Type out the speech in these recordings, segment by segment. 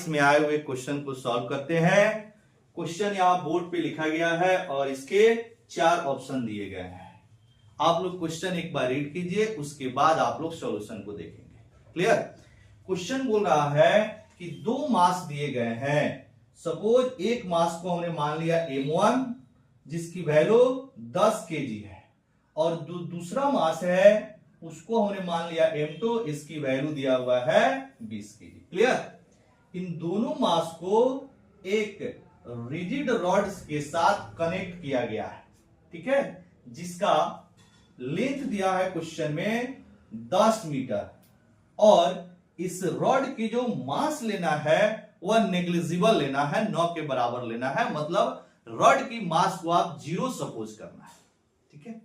में आए हुए क्वेश्चन को सॉल्व करते हैं। क्वेश्चन यहाँ बोर्ड पे लिखा गया है और इसके 4 ऑप्शन दिए गए हैं। आप लोग क्वेश्चन एक बार रीड कीजिए, उसके बाद आप लोग सॉल्यूशन को देखेंगे। क्लियर? क्वेश्चन बोल रहा है कि 2 मास दिए गए हैं। सपोज एक मास को हमने मान लिया m1 जिसकी वैल्यू 10 kg है, और दूसरा मास है उसको हमने मान लिया m2, इसकी वैल्यू दिया हुआ है 20 kg। क्लियर? इन दोनों मास को एक रिजिड रॉड के साथ कनेक्ट किया गया है, ठीक है, जिसका लेंथ दिया है क्वेश्चन में 10 मीटर, और इस रॉड की जो मास लेना है वह नेग्लिजिबल लेना है, 9 के बराबर लेना है। मतलब रॉड की मास को आप 0 सपोज करना है, ठीक है।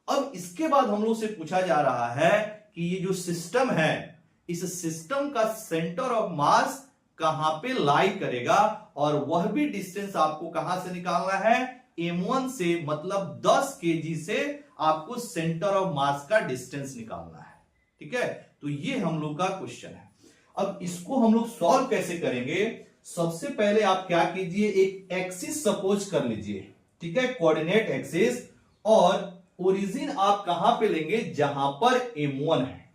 अब इसके बाद हम लोग से पूछा जा रहा है कि ये जो सिस्टम है, इस सिस्टम का सेंटर ऑफ मास कहां पे लाई करेगा, और वह भी डिस्टेंस आपको कहां से निकालना है, m1 से, मतलब 10 kg से आपको सेंटर ऑफ मास का डिस्टेंस निकालना है, ठीक है। तो ये हम लोग का क्वेश्चन है। अब इसको हम लोग सॉल्व कैसे करेंगे? सबसे पहले आप क्या कीजिए, एक एक्सिस सपोज कर लीजिए, ठीक है, कोऑर्डिनेट एक्सिस, और ओरिजिन आप कहां पे लेंगे, जहां पर m1 है।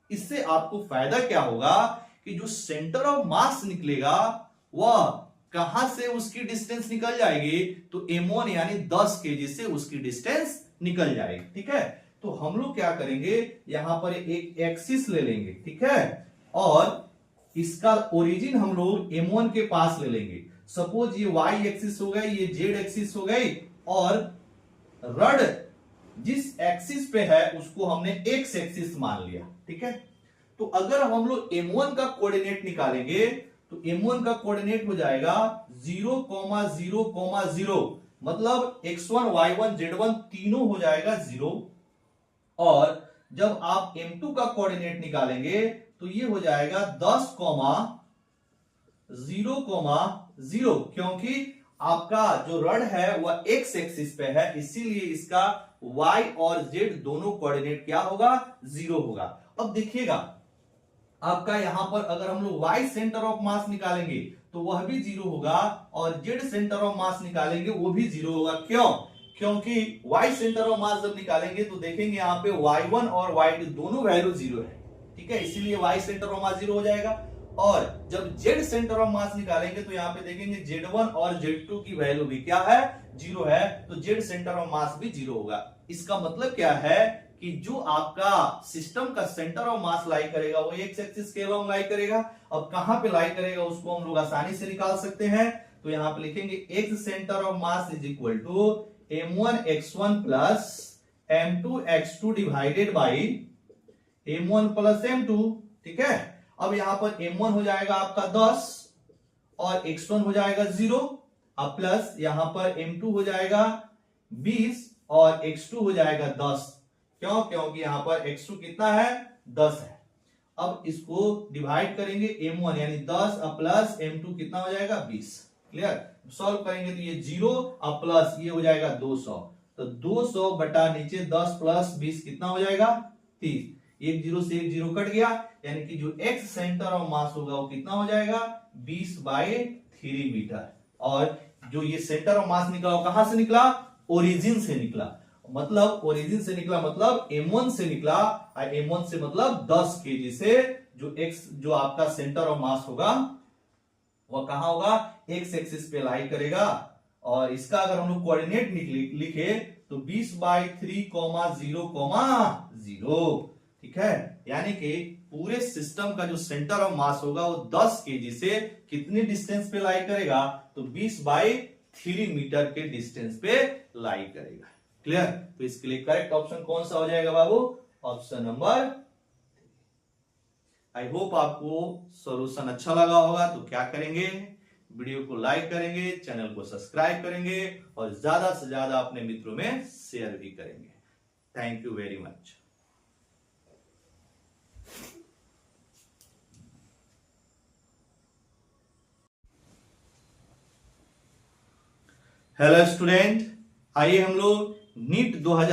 इससे आपको फायदा क्या होगा कि जो सेंटर ऑफ मास निकलेगा वह कहां से उसकी डिस्टेंस निकल जाएगी, तो m1 यानी 10 kg से उसकी डिस्टेंस निकल जाएगी, ठीक है। तो हम लोग क्या करेंगे, यहां पर एक एक्सिस ले लेंगे, ठीक है, और इसका ओरिजिन हम लोग m1 के पास ले लेंगे। सपोज ये y एक्सिस हो गई, ये z एक्सिस हो गई, और रड जिस एक्सिस पे है उसको हमने x एक्सिस मान लिया, ठीक है। तो अगर हम लोग m1 का कोऑर्डिनेट निकालेंगे तो m1 का कोऑर्डिनेट हो जाएगा 0, 0, 0, मतलब x1 y1 z1 तीनों हो जाएगा 0, और जब आप m2 का कोऑर्डिनेट निकालेंगे तो ये हो जाएगा 10, 0, 0, क्योंकि आपका जो रड है वह x एक्सिस पे है, इसीलिए इसका y और z दोनों कोऑर्डिनेट क्या होगा, 0 होगा। अब देखिएगा आपका यहां पर अगर हम लोग y सेंटर ऑफ मास निकालेंगे तो वह भी 0 होगा, और z सेंटर ऑफ मास निकालेंगे वो भी 0 होगा। क्यों? क्योंकि y सेंटर ऑफ मास जब निकालेंगे तो देखेंगे यहाँ पे y1 और y2 दोनों वैल्यू 0 है, ठीक है, इसीलिए y सेंटर ऑफ मास 0 हो जाएगा। और जब z सेंटर ऑफ मास निकालेंगे तो यहाँ पे देखेंगे z1 और z2 की वैल्यू भी क्या है, 0 है, तो z सेंटर ऑफ मास भी 0 होगा। इसका मतलब क्या है कि जो आपका सिस्टम का सेंटर ऑफ मास लाई करेगा वो x एक्सिस के अलोंग लाई करेगा। अब कहां पे लाई करेगा उसको हम लोग आसानी से निकाल सकते हैं। तो यहां पे लिखेंगे x centre of mass is equal to m1 x1 plus m2 x2 divided by m1 plus m2, ठीक है। अब यहां पर m1 हो जाएगा आपका 10 और x1 हो जाएगा 0, अब प्लस यहां पर m2 हो जाएगा 20 और x2 हो जाएगा 10। क्यों? क्योंकि यहां पर x2 कितना है, 10 है। अब इसको डिवाइड करेंगे m1 यानी 10 अब प्लस m2 कितना हो जाएगा, 20। क्लियर? सॉल्व करेंगे तो ये 0 अब प्लस ये हो जाएगा 200, तो 200 बटा नीचे 10 प्लस 20 कितना हो जाएगा, 30। एक 0 से एक 0 कट गया, यानी कि जो x सेंटर ऑफ मास होगा वो कितना हो जाएगा, 20/3 मीटर। और जो ये सेंटर ऑफ मास निकला वो कहां से निकला, ओरिजिन से निकला। मतलब ओरिजिन से निकला मतलब m1 से निकला, और m1 से मतलब 10 kg से जो x जो आपका सेंटर ऑफ मास होगा वह कहां होगा, x एक्सिस पे लाई करेगा। और इसका अगर हम लोग कोऑर्डिनेट लिखे तो 20/3, 0, 0, ठीक है। यानी कि पूरे सिस्टम का जो सेंटर ऑफ मास होगा वो 10 kg से कितनी डिस्टेंस पे लाई करेगा, तो 20/3 मीटर के डिस्टेंस पे लाई करेगा। क्लियर? तो इसके लिए करेक्ट ऑप्शन कौन सा हो जाएगा बाबू, ऑप्शन नंबर। आई होप आपको सॉल्यूशन अच्छा लगा होगा। तो क्या करेंगे, वीडियो को लाइक करेंगे, चैनल को सब्सक्राइब करेंगे, और ज्यादा से ज्यादा अपने मित्रों में शेयर भी करेंगे। Thank you very much. Hello student, आइए हम लोग नीट 2000